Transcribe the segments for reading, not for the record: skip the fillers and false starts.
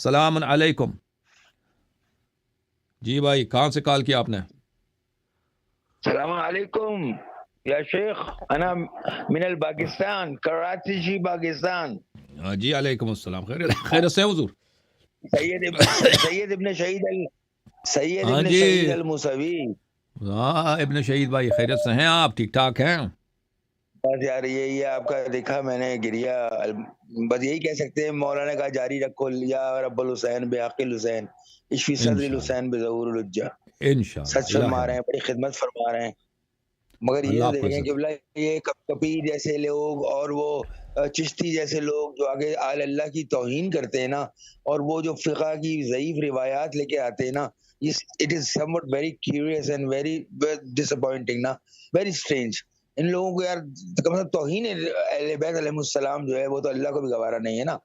السلام علیکم. جی بھائی کہاں سے کال کیا آپ نے؟ السلام علیکم یا شیخ، انا من الپاکستان، کراچی جی پاکستان. جی علیکم السلام. خیر سے حضور. سید ابن ہاں جی. شہید الموسوی. ہاں ابن شہید بھائی خیریت سے ہیں آپ؟ ٹھیک ٹھاک ہیں؟ بس یار یہی آپ کا دیکھا میں نے گریا، بس یہی کہہ سکتے ہیں مولانا کا جاری رکھو یا رب الحسین بحق الحسین اشفی صدر انشاءاللہ الحسین بظہور الحجہ. انشاءاللہ. سچ اللہ فرما رہے رحم. ہیں، بڑی خدمت فرما رہے ہیں. مگر اللہ یہ آپ کو دیکھیں کہ عزت. یہ کبیر جیسے لوگ اور وہ چشتی جیسے لوگ جو آگے آل اللہ کی توہین کرتے ہیں نا، اور وہ جو فقہ کی ضعیف روایات لے کے آتے ہیں نا، it is somewhat very curious and very disappointing نا، ویری اسٹرینج. ان لوگوں کو یار کم از کم توہین اہل بیت علیہ السلام جو ہے وہ تو اللہ کو بھی گوارا نہیں ہے نا.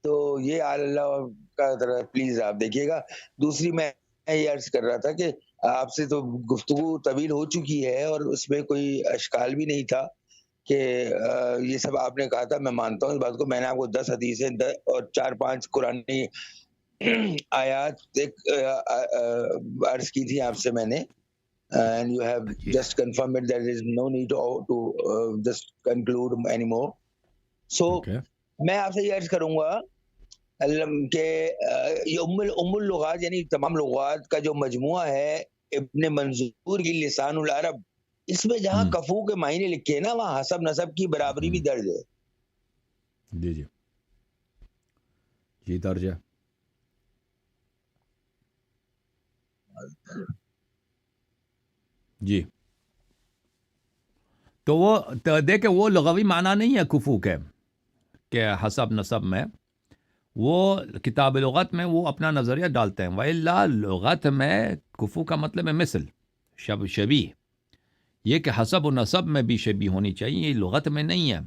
تو یہ آل اللہ کا پلیز آپ دیکھیے گا. دوسری میں یہ عرض کر رہا تھا کہ آپ سے تو گفتگو طویل ہو چکی ہے اور اس میں کوئی اشکال بھی نہیں تھا کہ یہ سب آپ نے کہا تھا. میں مانتا ہوں اس بات کو. میں نے آپ کو 10 حدیثیں اور 4-5 قرآنی آیات عرض کی تھی آپ سے میں نے، and you have just confirmed it that there is no need to just conclude anymore. So میں آپ سے یہ عرض کروں گا کہ یہ ام اللغات یعنی تمام لغات کا جو مجموعہ ہے ابن منظور کی لسان العرب، اس میں جہاں کفو کے معنی لکھے ہیں نا وہاں حسب نسب کی برابری بھی درج ہے. جی جی جی درج ہے. جی تو وہ دیکھیں وہ لغوی معنی نہیں ہے کفو کے کہ حسب نسب میں. وہ کتاب لغت میں وہ اپنا نظریہ ڈالتے ہیں. وَإِلَّا لغت میں کفو کا مطلب ہے مثل، شبیہ. یہ کہ حسب و نسب میں بھی شبیہ ہونی چاہیے، یہ لغت میں نہیں ہے.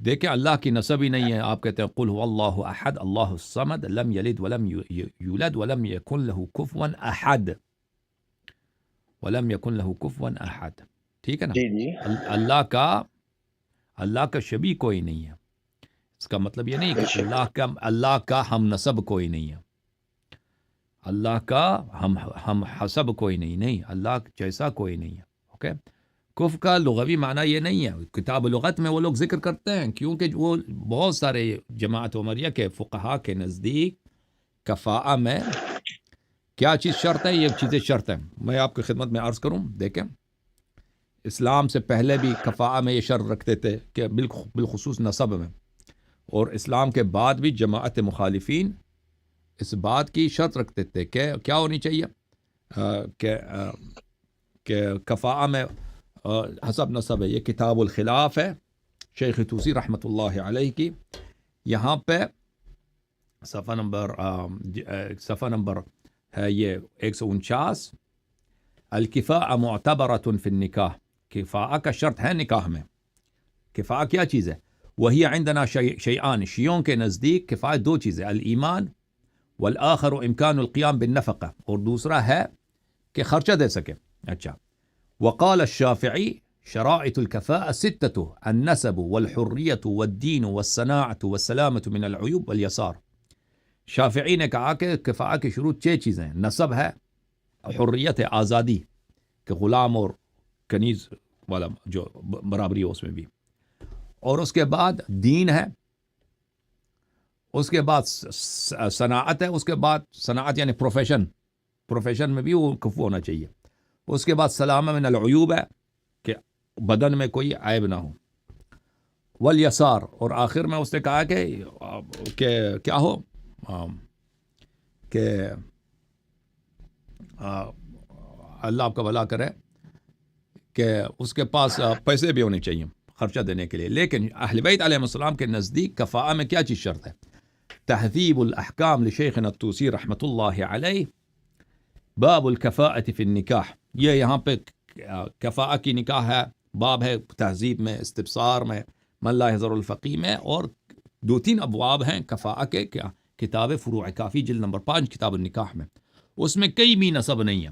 دیکھیں اللہ کی نسب ہی نہیں ہے. آپ کہتے ہیں قل هو اللہ احد اللہ الصمد لم یلد ولم یولد ولم یکن له کفوا احد، ولم یکن له کفوا احد. ٹھیک ہے نا؟ جی جی اللہ کا شبیہ کوئی نہیں ہے. اس کا مطلب یہ نہیں کہ اللہ کا ہم نسب کوئی نہیں ہے، اللہ کا ہم حسب کوئی نہیں، اللہ جیسا کوئی نہیں ہے. اوکے. کف کا لغوی معنی یہ نہیں ہے. کتاب لغت میں وہ لوگ ذکر کرتے ہیں کیونکہ وہ بہت سارے جماعت عمریہ کے فقہا کے نزدیک کفاءہ میں کیا چیز شرط ہے؟ یہ چیزیں شرط ہیں. میں آپ کی خدمت میں عرض کروں. دیکھیں اسلام سے پہلے بھی کفاءہ میں یہ شرط رکھتے تھے کہ بالخصوص نسب میں، اور اسلام کے بعد بھی جماعت مخالفین اس بات کی شرط رکھتے تھے کہ کیا ہونی چاہیے کہ کفاءہ میں حسب نسب ہے. یہ کتاب الخلاف ہے شیخ توسی رحمۃ اللہ علیہ کی. یہاں پہ صفحہ نمبر ہے یہ 149. الکفاء معتبرۃ فی النکاح. کفاءہ کا شرط ہے نکاح میں. کفاءہ کیا چیز ہے؟ وہی عندنا شیئان. شیعوں کے نزدیک کفاءہ دو چیزیں، الایمان والآخر امکان القیام بالنفقہ، اور دوسرا ہے کہ خرچہ دے سکے. اچھا. وقال الشافعی شرائط الكفاءة 6: النسب والحریة والدین والصناعة والسلامة من العیوب والیسار. شافعی نے کہا کہ کفاءہ کی شروط 6 چیزیں ہیں. نسب ہے، حریت ہے آزادی کہ غلام اور کنیز والا جو برابری ہو اس میں بھی، اور اس کے بعد دین ہے، اس کے بعد صناعت ہے، اس کے بعد صناعت یعنی پروفیشن میں بھی وہ کفو ہونا چاہیے. اس کے بعد سلامہ من العیوب ہے کہ بدن میں کوئی عیب نہ ہو، والیسار، اور آخر میں اس نے کہا کہ کیا ہو کہ اللہ آپ کا بھلا کرے کہ اس کے پاس پیسے بھی ہونے چاہیے خرچہ دینے کے لیے. لیکن اہل بیت علیہ السلام کے نزدیک کفاءہ میں کیا چیز شرط ہے؟ تہذیب الاحکام لشیخنا الطوسی رحمۃ اللہ علیہ، باب الکفاءۃ فی النکاح. یہ یہاں پہ کفاءہ کی نکاح ہے، باب ہے تہذیب میں، استبصار میں، من لا یحضر الفقیہ میں، اور 2-3 ابواب ہیں کفاءہ کے. کتاب فروع کافی جلد نمبر 5 کتاب النکاح میں. اس میں کئی بھی نسب نہیں ہے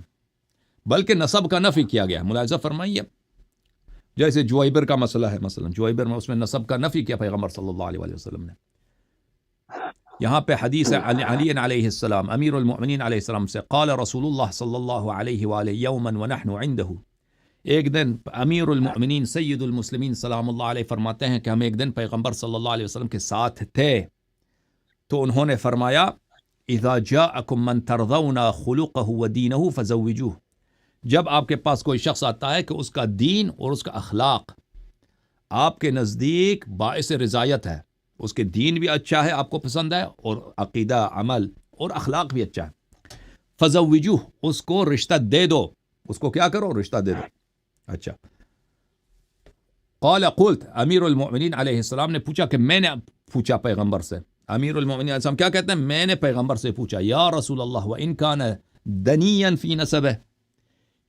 بلکہ نسب کا نفی کیا گیا ہے. ملاحظہ فرمائیے جیسے جویبر کا مسئلہ ہے، مثلا جویبر میں اس میں نسب کا نفی کیا پیغمبر صلی اللہ علیہ وسلم نے. یہاں پہ حدیث ہے علی علیہ السلام امیر المؤمنین علیہ السلام سے، قال رسول اللہ صلی اللہ علیہ وآلہ یوما ونحن عنده، ایک دن امیر المؤمنین سید المسلمین سلام اللہ علیہ فرماتے ہیں کہ ہم ایک دن پیغمبر صلی اللہ علیہ وسلم کے ساتھ تھے، تو انہوں نے فرمایا اذا جاءکم من ترضون خلقه ودینه فزوجوه، جب آپ کے پاس کوئی شخص آتا ہے کہ اس کا دین اور اس کا اخلاق آپ کے نزدیک باعث رضایت ہے، اس کے دین بھی اچھا ہے، آپ کو پسند ہے، اور عقیدہ عمل اور اخلاق بھی اچھا ہے، فزوجوه، اس کو رشتہ دے دو، اس کو کیا کرو، رشتہ دے دو۔ اچھا، قال قلت، امیر المؤمنین علیہ السلام نے پوچھا کہ میں نے پوچھا پیغمبر سے، امیر المؤمنین علیہ السلام کیا کہتے ہیں، میں نے پیغمبر سے پوچھا، یا رسول اللہ وان کان دنیا فی نسبہ،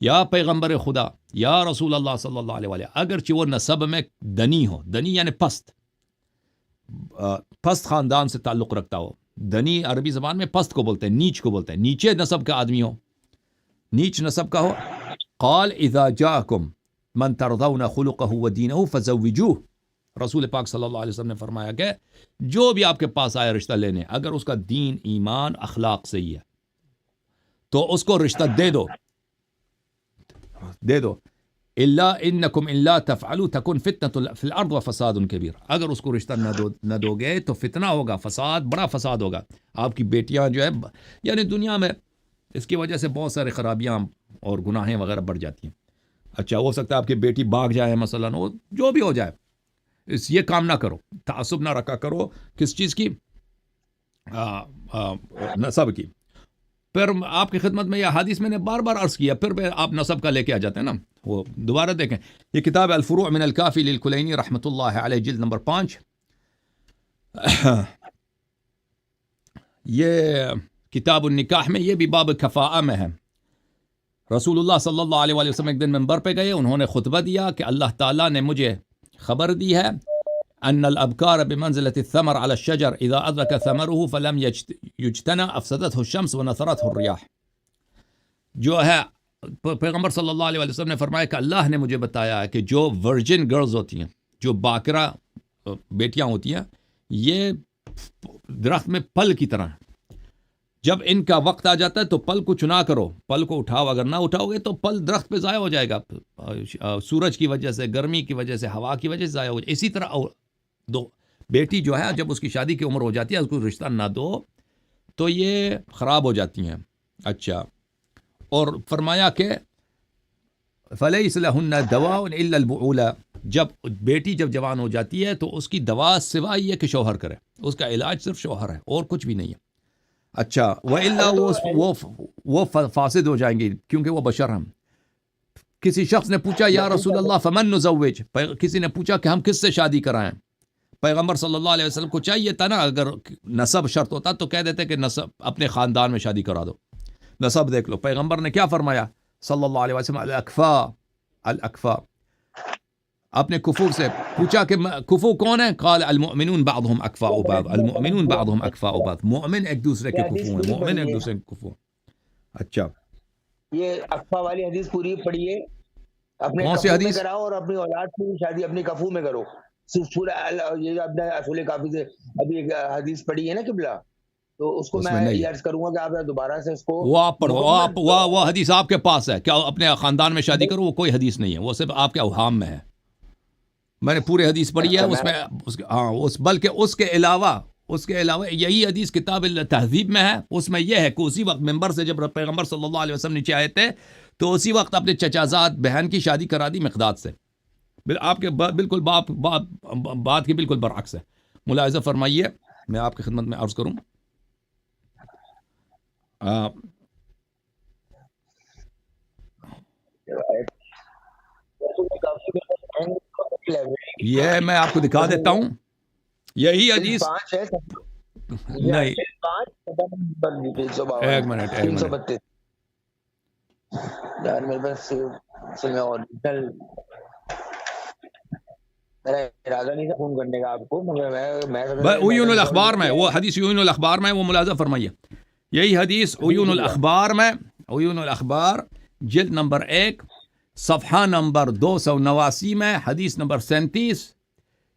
یا پیغمبر خدا، یا رسول اللہ صلی اللہ علیہ وآلہ، اگرچہ وہ نسب میں دنی ہو، دنی یعنی پست، پست خاندان سے تعلق رکھتا ہو، دنی عربی زبان میں پست کو بولتے ہیں، نیچ کو بولتے ہیں، نیچے نسب کا آدمی ہو، نیچ نسب کا ہو۔ قال اذا جاءکم من ترضون خلقه ودینه فزوجوه، رسول پاک صلی اللہ علیہ وسلم نے فرمایا کہ جو بھی آپ کے پاس آئے رشتہ لینے، اگر اس کا دین ایمان اخلاق صحیح ہے تو اس کو رشتہ دے دو، دے دو، الا انکم ان لا تفعلوا تکن فتنة فی الارض وفساد کبیر، اگر اس کو رشتہ نہ دو گے تو فتنہ ہوگا، فساد، بڑا فساد ہوگا، آپ کی بیٹیاں جو ہے یعنی دنیا میں اس کی وجہ سے بہت سارے خرابیاں اور گناہیں وغیرہ بڑھ جاتی ہیں۔ اچھا، ہو سکتا ہے آپ کی بیٹی بھاگ جائے مثلا، وہ جو بھی ہو جائے، یہ کام نہ کرو، تعصب نہ رکھا کرو کس چیز کی، نسب کی۔ پھر آپ کی خدمت میں یہ حدیث میں نے بار بار عرض کیا، پھر آپ نسب کا لے کے آ جاتے ہیں نا، وہ دوبارہ دیکھیں، یہ کتاب الفروع من الکافی للکلینی رحمۃ اللہ علیہ، جلد نمبر 5، یہ کتاب النکاح میں، یہ بھی باب کفاءہ میں ہے۔ رسول اللہ صلی اللہ علیہ وآلہ وسلم ایک دن منبر پہ گئے، انہوں نے خطبہ دیا کہ اللہ تعالیٰ نے مجھے خبر دی ہے ان الابکار بمنزلة الثمر على الشجر اذا ادرك ثمره فلم يجتنى افسدته الشمس ونثرته الرياح، جو ہے پیغمبر صلی اللہ علیہ وسلم نے فرمایا کہ اللہ نے مجھے بتایا ہے کہ جو ورجن گرلز ہوتی ہیں، جو باکرہ بیٹیاں ہوتی ہیں، یہ درخت میں پھل کی طرح ہیں، جب ان کا وقت آ جاتا ہے تو پل کو چنا کرو، پل کو اٹھاؤ، اگر نہ اٹھاؤ گے تو پل درخت پہ ضائع ہو جائے گا، سورج کی وجہ سے، گرمی کی وجہ سے، ہوا کی وجہ سے ضائع ہو جائے۔ اسی طرح دو بیٹی جو ہے جب اس کی شادی کی عمر ہو جاتی ہے، اس کو رشتہ نہ دو تو یہ خراب ہو جاتی ہیں۔ اچھا، اور فرمایا کہ فَلَيْسَ لَهُنَّ دَوَاءٌ إِلَّا الْبُعُولَةُ، جب بیٹی جب جوان ہو جاتی ہے تو اس کی دوا سوائے یہ کہ شوہر کرے، اس کا علاج صرف شوہر ہے اور کچھ بھی نہیں ہے۔ اچھا، وَإِلَّا وہ فاسد ہو جائیں گے کیونکہ وہ بشر ہیں۔ کسی شخص نے پوچھا یا رسول اللہ فمن نزوج، کسی نے پوچھا کہ ہم کس سے شادی کرائیں، پیغمبر صلی اللہ علیہ وسلم کو چاہیے تھا نا، اگر نسب شرط ہوتا تو کہہ دیتے کہ نسب اپنے خاندان میں شادی کرا دو، نسب دیکھ لو۔ پیغمبر نے کیا فرمایا صلی اللہ علیہ وسلم، الاکفاء، الاکفاء، اپنے کفو سے پوچھا کہ کفو کون ہے، قال المؤمنون بعضهم اکفاء بعض، المؤمنون بعضهم اکفاء بعض، مومن ایک دوسرے کے کفو ہیں، مومن ایک دوسرے کے کفو۔ اچھا، یہ اکفا والی حدیث پوری پڑھیے، اپنے کون سی کفو میں حدیث؟ کراؤ اور اپنی اولاد کی شادی اپنی کفو میں کرو۔ صرف پورا یہ اپنے اصول کافی سے ابھی ایک حدیث پڑھی ہے نا قبلہ، تو اس کو میں یہ عرض کروں گا کہ آپ دوبارہ سے اس کو وہ آپ پڑھو، وہ حدیث آپ کے پاس ہے کیا اپنے خاندان میں شادی کرو، وہ کوئی حدیث نہیں ہے، وہ صرف آپ کے اوہام میں ہے۔ میں نے پورے حدیث پڑھی ہے، اس میں ہاں، بلکہ اس کے علاوہ یہی حدیث کتاب التہذیب میں ہے، اس میں یہ ہے کہ اسی وقت ممبر سے جب پیغمبر صلی اللہ علیہ وسلم نیچے آئے تھے تو اسی وقت اپنے چچا زاد بہن کی شادی کرا دی مقداد سے، آپ کے بالکل بات کی بالکل برعکس ہے۔ ملاحظہ فرمائیے، میں آپ کی خدمت میں عرض کروں، یہ میں آپ کو دکھا دیتا ہوں، یہی حدیث نہیں، ایک منٹ یار میرے پاس میرا ارادہ نہیں تھا فون کرنے کا آپ کو، مگر عیون الاخبار میں وہ حدیث، عیون الاخبار میں وہ ملاحظہ فرمائیے، یہی حدیث عیون الاخبار میں، عیون الاخبار جلد نمبر 1 صفحہ نمبر 289 میں، حدیث نمبر 37،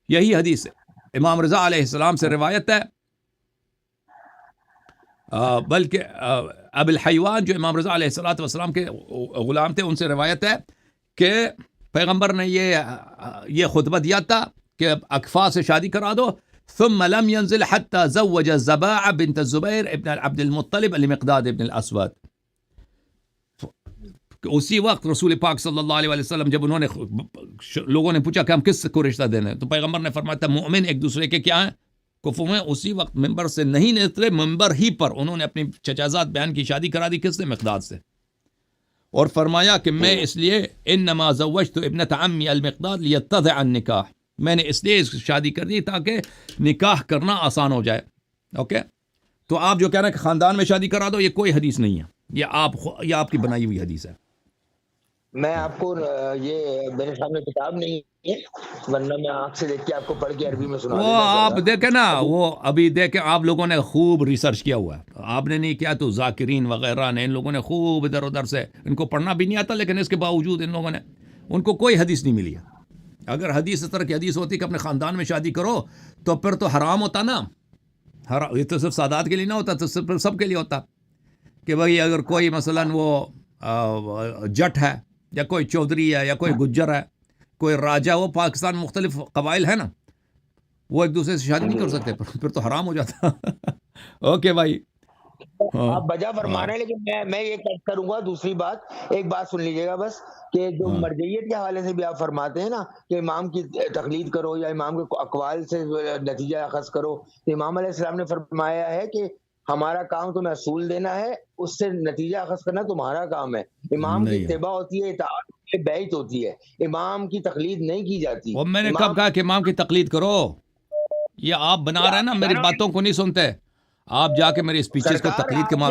یہی حدیث امام رضا علیہ السلام سے روایت ہے بلکہ اب الحیوان جو امام رضا علیہ الصلوۃ والسلام کے غلام تھے، ان سے روایت ہے کہ پیغمبر نے یہ خطبہ دیا تھا کہ اکفا سے شادی کرا دو. ثم لم ينزل حتى زوج الزباع بنت الزبیر ابن عبد المطلب المقداد ابن الاسود. اسی وقت رسول پاک صلی اللہ علیہ وسلم جب انہوں نے لوگوں نے پوچھا کہ ہم کس کو رشتہ دینا ہے، تو پیغمبر نے فرمایا تھا مومن ایک دوسرے کے کیا ہیں، کفو ہیں. اسی وقت ممبر سے نہیں اترے، ممبر ہی پر انہوں نے اپنی چچازاد بہن کی شادی کرا دی. کس سے؟ مقداد سے. اور فرمایا کہ میں اس لیے انما زوجت ابنت عمی المقداد لیتضع النکاح، میں نے اس لیے شادی کر دی تاکہ نکاح کرنا آسان ہو جائے. اوکے، تو آپ جو کہہ رہے ہیں کہ خاندان میں شادی کرا دو، یہ کوئی حدیث نہیں ہے، یہ آپ کی بنائی ہوئی حدیث ہے. میں آپ کو یہ میرے سامنے کتاب نہیں ہے، ورنہ میں آنکھ سے دیکھ کے آپ کو پڑھ کے عربی میں سنا وہ آپ دیکھیں نا، وہ ابھی دیکھیں آپ لوگوں نے خوب ریسرچ کیا ہوا ہے. آپ نے نہیں کیا تو ذاکرین وغیرہ نے، ان لوگوں نے خوب ادھر ادھر سے، ان کو پڑھنا بھی نہیں آتا، لیکن اس کے باوجود ان لوگوں نے، ان کو کوئی حدیث نہیں ملی ہے. اگر حدیث اس طرح کی حدیث ہوتی کہ اپنے خاندان میں شادی کرو تو پھر تو حرام ہوتا نا. یہ تو صرف سادات کے لیے نہ ہوتا، تو صرف سب کے لیے ہوتا کہ بھائی اگر کوئی مثلاً وہ جٹ ہے یا کوئی چودھری ہے یا کوئی گجر ہے، کوئی راجا، وہ پاکستان مختلف قبائل ہے نا، وہ ایک دوسرے سے شادی نہیں کر سکتے، پھر تو حرام ہو جاتا. اوکے بھائی، آپ بجا فرما رہے ہیں، لیکن میں یہ کروں گا. دوسری بات، ایک بات سن لیجیے گا بس، کہ جو مرجعیت کے حوالے سے بھی آپ فرماتے ہیں نا کہ امام کی تقلید کرو یا امام کے اقوال سے نتیجہ اخذ کرو، تو امام علیہ السلام نے فرمایا ہے کہ ہمارا کام تمہیں اصول دینا ہے، اس سے نتیجہ اخذ کرنا تمہارا کام ہے. امام کی اتباع ہوتی ہے، اطاعت ہوتی ہے، بیعت ہوتی ہے، امام کی تقلید نہیں کی جاتی. وہ میں نے کب کہا کہ امام کی تقلید کرو؟ یہ آپ بنا رہے ہیں نا، میری باتوں کو نہیں سنتے آپ، جا کے میری اسپیچز کو تقلید کے آپ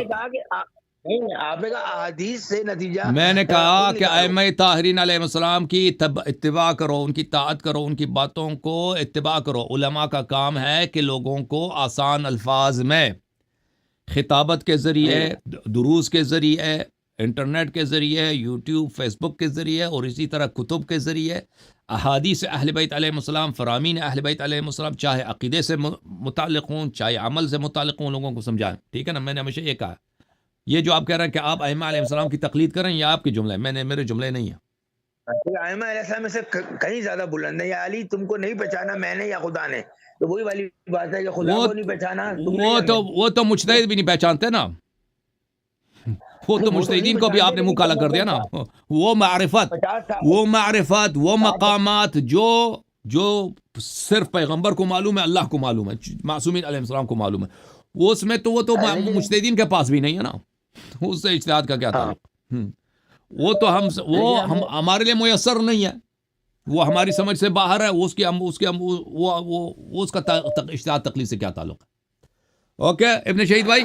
نے کہا احادیث سے نتیجہ. میں نے کہا کہ ائمہ طاہرین علیہ السلام کی اتباع کرو، ان کی طاعت کرو، ان کی باتوں کو اتباع کرو. علماء کا کام ہے کہ لوگوں کو آسان الفاظ میں خطابت کے ذریعے، دروس کے ذریعے، انٹرنیٹ کے ذریعے، یوٹیوب، فیس بک کے ذریعے، اور اسی طرح کتب کے ذریعے احادیث اہل بیت علیہ السلام، فرامین اہل بیت علیہ السلام، چاہے عقیدے سے متعلق ہوں، چاہے عمل سے متعلق ہوں، لوگوں کو سمجھائیں. ٹھیک ہے نا؟ میں نے ہمیشہ یہ کہا. یہ جو آپ کہہ رہے ہیں کہ آپ ائمہ علیہ السلام کی تقلید کریں، یہ آپ کے جملے ہیں، میرے جملے نہیں ہیں. ائمہ علیہ السلام میں سے کہیں زیادہ بلند ہے. یا علی تم کو نہیں پہچانا میں نے یا خدا نے، تو وہی والی بات ہے کہ خدا کو نہیں پہچانا وہ تو مجتہد بھی نہیں پہچانتے نا. وہ تو مجتہدین کو بھی آپ نے منہ کالا کر دیا نا. وہ معرفت، وہ مقامات جو صرف پیغمبر کو معلوم ہے، اللہ کو معلوم ہے، معصومین علیہ السلام کو معلوم ہے، اس میں تو وہ تو مجتہدین کے پاس بھی نہیں ہے نا. اس سے اجتہاد کا کیا تعلق؟ وہ تو ہمارے لیے میسر نہیں ہے، وہ ہماری سمجھ سے باہر ہے. اس کا اجتہاد تقلید سے کیا تعلق ہے؟ اوکے ابن شہید بھائی،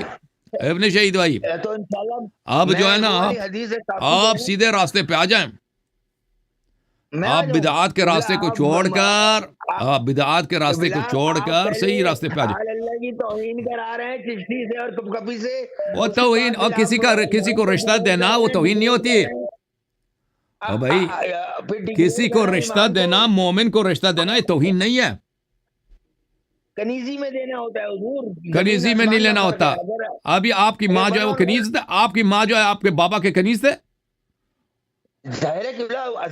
اب جو ہے نا آپ سیدھے راستے پہ آ جائیں. آپ بدعات کے راستے کو چھوڑ کر صحیح راستے پہ آ جائیں. اللہ کی توہین کرا رہے ہیں چشتی سے اور کپکپی سے. وہ توہین، اور کسی کو رشتہ دینا وہ توہین نہیں ہوتی. بھائی کسی کو رشتہ دینا، مومن کو رشتہ دینا، یہ توہین نہیں ہے. کنیزی میں دینا ہوتا ہے حضور، کنیزی میں نہیں لینا ہوتا. ابھی آپ کی ماں جو ہے وہ کنیز تھے، آپ کی ماں جو ہے آپ کے بابا کے کنیز تھے. ظاہر ہے کہ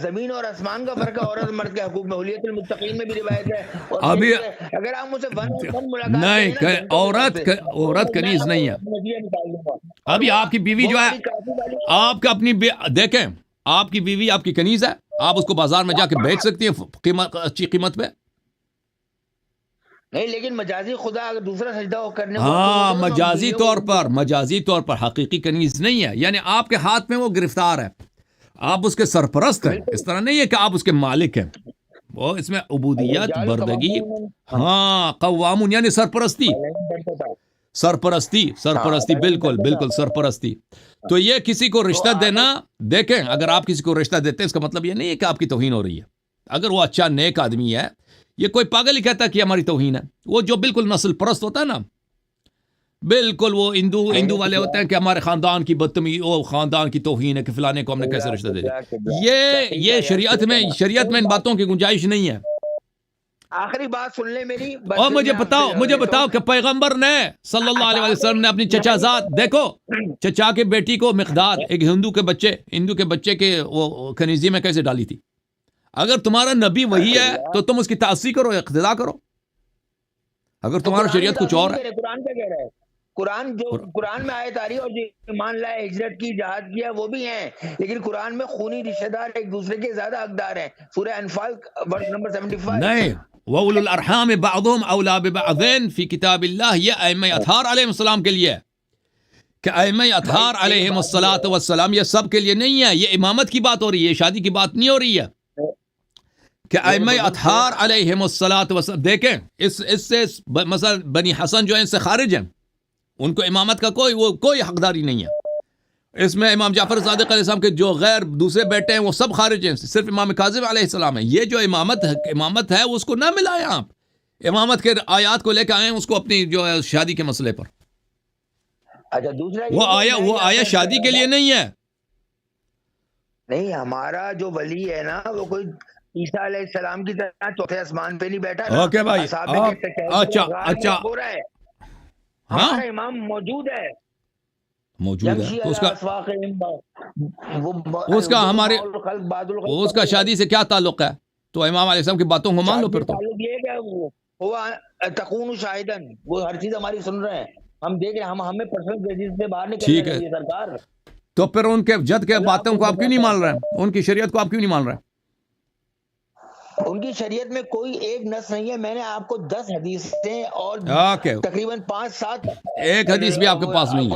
زمین اور آسمان کا فرق ہے. عورت مرد کے حقوق میں حلیت المتقین میں بھی روایت ہے. ابھی اگر آپ مجھ سے نہیں، عورت کنیز نہیں ہے. ابھی آپ کی بیوی جو ہے، آپ کا اپنی دیکھیں، آپ کی بیوی آپ کی کنیز ہے، آپ اس کو بازار میں جا کے بیچ سکتی ہیں اچھی قیمت پہ. نہیں، لیکن مجازی خدا اگر دوسرا سجدہ کرنے ہاں، مجازی طور پر حقیقی کنیز نہیں ہے. یعنی آپ کے ہاتھ میں وہ گرفتار ہے، آپ اس کے سرپرست ہیں. اس طرح نہیں ہے کہ آپ اس کے مالک ہیں. وہ اس میں عبودیت، بردگی، ہاں، قوامون یعنی سرپرستی، بالکل سرپرستی. تو یہ کسی کو رشتہ دینا، دیکھیں اگر آپ کسی کو رشتہ دیتے ہیں اس کا مطلب یہ نہیں ہے کہ آپ کی توہین ہو رہی ہے. اگر وہ اچھا نیک آدمی ہے، یہ کوئی پاگل ہی کہتا کہ ہماری توہین ہے. وہ جو بالکل نسل پرست ہوتا ہے نا، بالکل وہ ہندو والے ہوتے ہیں کہ ہمارے خاندان کی بدتمیزی، او خاندان کی توہین ہے کہ فلانے کو ہم نے کیسے رشتہ دے دیا. یہ شریعت میں ان باتوں کی گنجائش نہیں ہے. آخری بات سن لیں میری. اور مجھے بتاؤ کہ پیغمبر نے صلی اللہ علیہ وسلم نے اپنی چچا زاد، دیکھو چچا کے بیٹی کو مقداد ایک ہندو کے بچے کے وہ کنیزی میں کیسے ڈالی تھی. اگر تمہارا نبی وہی ہے تو تم اس کی تعصیح کرو، اقتداء کرو. اگر تمہارا شریعت کچھ اور ہے. قرآن کیا کہہ رہا ہے؟ قرآن میں آیت آ رہی ہے اور جو ایمان لائے ہجرت کی جہاد کیا وہ بھی ہیں، لیکن قرآن میں خونی رشتہ دار ایک دوسرے کے زیادہ حقدار ہیں. سورہ انفال ورس نمبر 75. نہیں، وَأُولُو الْأَرْحَامِ بَعْضُهُمْ أَوْلَىٰ بِبَعْضٍ فی کتاب اللہ. یہ ائمہ اطہار علیہ السلام کے لیے ہے کہ ائمہ اطہار علیہم الصلاۃ والسلام، یہ سب کے لیے نہیں ہے. یہ امامت کی بات ہو رہی ہے، شادی کی بات نہیں ہو رہی ہے. کہ ائمہ اطہار علیہم الصلاۃ والسلام، دیکھیں اس سے مثلا بنی حسن جو ہیں اس سے خارج ہیں، ان کو امامت کا کوئی حقداری نہیں ہے. اس میں امام جعفر صادق علیہ السلام کے جو غیر دوسرے بیٹے ہیں وہ سب خارج ہیں، صرف امام کاظم علیہ السلام ہے. یہ جو امامت ہے اس کو نہ ملائیں آپ. امامت کے آیات کو لے کے آئیں اس کو اپنی جو ہے شادی کے مسئلے پر. اچھا دوسرا وہ آیا شادی کے لیے نہیں ہے. نہیں، ہمارا جو ولی ہے نا وہ کوئی عیسیٰ علیہ السلام کی طرح چوتھے آسمان پہ نہیں بیٹھا. اوکے بھائی، اچھا ہمارا امام موجود ہے. اس کا ہمارے اس کا شادی سے کیا تعلق ہے؟ تو امام علیہ السلام کی باتوں کو مان لو پھر. تو تعلق یہ ہے کہ وہ تکون شاہدن، وہ ہر چیز ہماری سن رہے ہیں، ہم دیکھ رہے ہیں، ہمیں پرسنل بیسس سے باہر نکلنا چاہیے سرکار. تو پھر ان کے جد کے باتوں کو آپ کیوں نہیں مان رہے ہیں؟ ان کی شریعت کو آپ کیوں نہیں مان رہے ہیں؟ ان کی شریعت میں کوئی ایک نص نہیں ہے. میں نے آپ کو 10 حدیثیں اور تقریباً 5-7 ایک حدیث بھی آپ کے پاس نہیں ہے.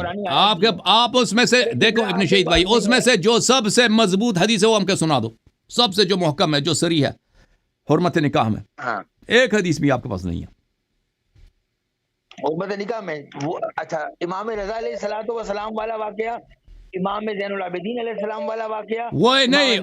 آپ اس میں سے دیکھو ابن شہید بھائی، اس میں سے جو سب سے مضبوط حدیث ہے وہ ہم کو سنا دو. سب سے جو محکم ہے، جو صریح ہے حرمت نکاح میں، ایک حدیث بھی آپ کے پاس نہیں ہے حرمت نکاح میں. وہ اچھا امام رضا علیہ الصلوۃ والسلام والا واقعہ، امام زین العابدین علیہ السلام والا واقعہ، وہ نہیں،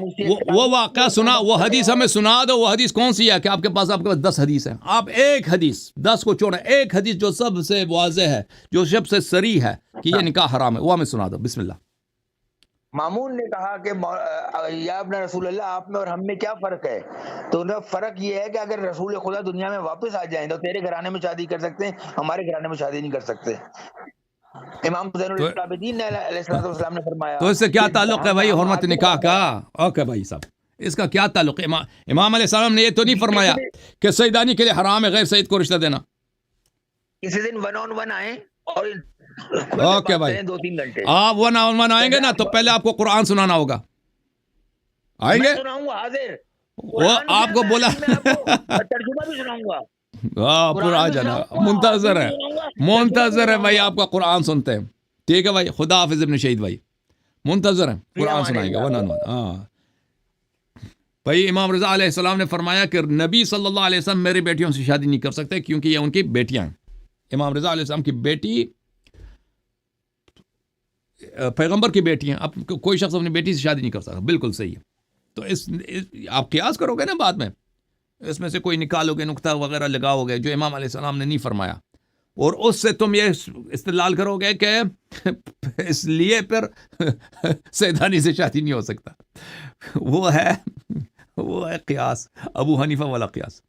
وہ واقعہ سنا، وہ حدیث ہمیں سنا دو. وہ حدیث کون سی ہے کہ آپ کے پاس 10 حدیث ہیں؟ آپ ایک حدیث، 10 کو چھوڑیں، ایک حدیث جو سب سے واضح ہے، جو سب سے صریح ہے کہ یہ نکاح حرام ہے، وہ ہمیں سنا دو. بسم اللہ. مامون نے کہا کہ یا ابن رسول اللہ، آپ میں اور ہم میں کیا فرق ہے؟ تو فرق یہ ہے کہ اگر رسول خدا دنیا میں واپس آ جائیں تو تیرے گھرانے میں شادی کر سکتے ہیں، ہمارے گھرانے میں شادی نہیں کر سکتے. امام زین العابدین علیہ السلام نے فرمایا. تو اس سے کیا تعلق ہے بھائی حرمت نکاح کا؟ اوکے بھائی صاحب، اس کا کیا تعلق ہے؟ امام علیہ السلام نے یہ تو نہیں فرمایا کہ سیدانی کے لیے حرام ہے غیر سید کو رشتہ دینا. کسی دن 1 on 1 آئیں اور اوکے بھائی، 2-3 گھنٹے آپ 1 on 1 آئیں گے نا تو پہلے آپ کو قرآن سنانا ہوگا. آئیں گے؟ سناؤں گا، حاضر. وہ آپ کو بولا ترجمہ بھی سناؤں گا. پورا جانا منتظر ہے بھائی، آپ کا قرآن سنتے ہیں. ٹھیک ہے بھائی، خدا حافظ ابن شہید بھائی، منتظر ہیں، قرآن سنائیں گے 1 on 1. ہاں بھائی، امام رضا علیہ السلام نے فرمایا کہ نبی صلی اللہ علیہ وسلم میری بیٹیوں سے شادی نہیں کر سکتے کیونکہ یہ ان کی بیٹیاں ہیں. امام رضا علیہ السلام کی بیٹی پیغمبر کی بیٹی ہیں. اب کوئی شخص اپنی بیٹی سے شادی نہیں کر سکتا. بالکل صحیح ہے. تو آپ قیاس کرو گے نا بعد میں، اس میں سے کوئی نکالو گے، نقطہ وغیرہ لگاؤ گے جو امام علیہ السلام نے نہیں فرمایا، اور اس سے تم یہ استدلال کرو گے کہ اس لیے پھر سیدانی سے شادی نہیں ہو سکتا. وہ ہے قیاس، ابو حنیفہ والا قیاس.